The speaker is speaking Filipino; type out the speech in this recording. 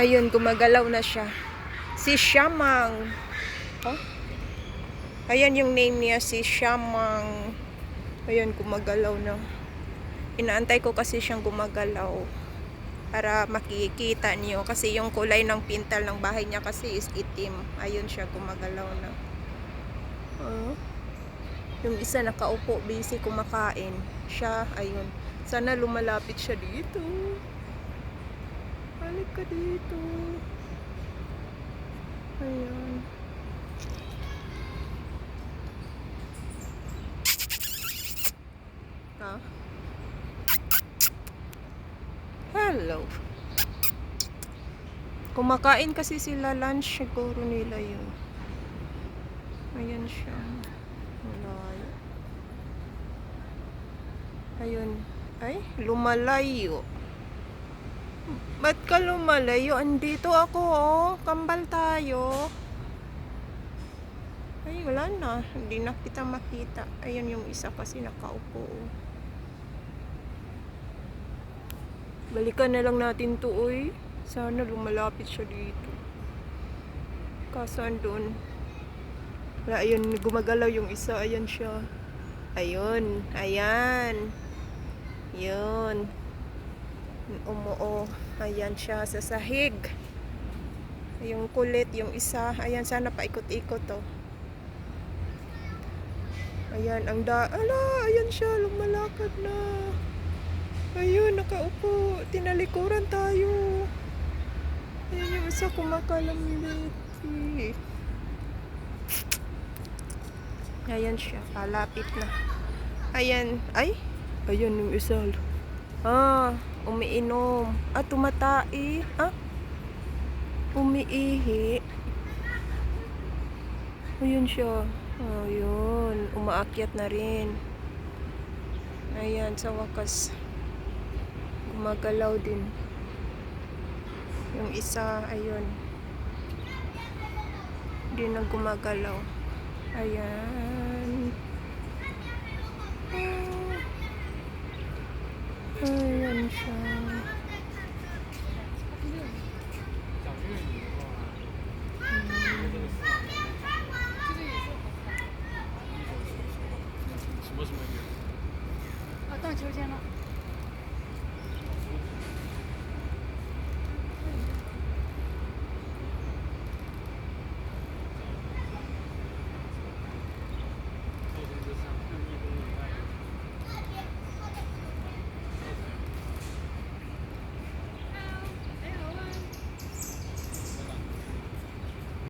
Ayun, gumagalaw na siya. Si Shamang. Oh? Ayan yung name niya, si Shamang. Ayan, gumagalaw na. Inaantay ko kasi siyang gumagalaw para makikita niyo. Kasi yung kulay ng pintal ng bahay niya kasi is itim. Ayun siya, gumagalaw na. Oh. Yung isa nakaupo, busy kumakain. Siya, ayun. Sana lumalapit siya dito. Balik ka dito. Ayan. Ha? Hello. Kumakain kasi sila, lunch siguro nila yun. Ayan siya. Malayo. Ayun. Ay, lumalayo. Ba't ka lumalayo? Andito ako, oh. Kambal tayo. Ay, wala na. Hindi na kita makita. Ayun yung isa kasi nakaupo. Balikan na lang natin to, uy. Sana lumalapit siya dito. Kaso andun. Wala, ayun, gumagalaw yung isa. Ayan siya. Ayun. Ayan. Yun. Umuo. Ayan siya sa sahig. Yung kulit, yung isa. Ayan, sana paikot-ikot, oh. Ayan, ala, ayan siya, lumalakad na. Ayun, nakaupo. Tinalikuran tayo. Ayan yung isa, kumakalamit. Ayan siya, palapit na. Ayan, ay. Ayan yung isa. Umiinom. Tumatai. Umiihi. Ayun siya. Ayun, umaakyat na rin. Ayan, sa wakas. Gumagalaw din. Yung isa, ayun. Hindi na gumagalaw. Ayan. Ayan siya.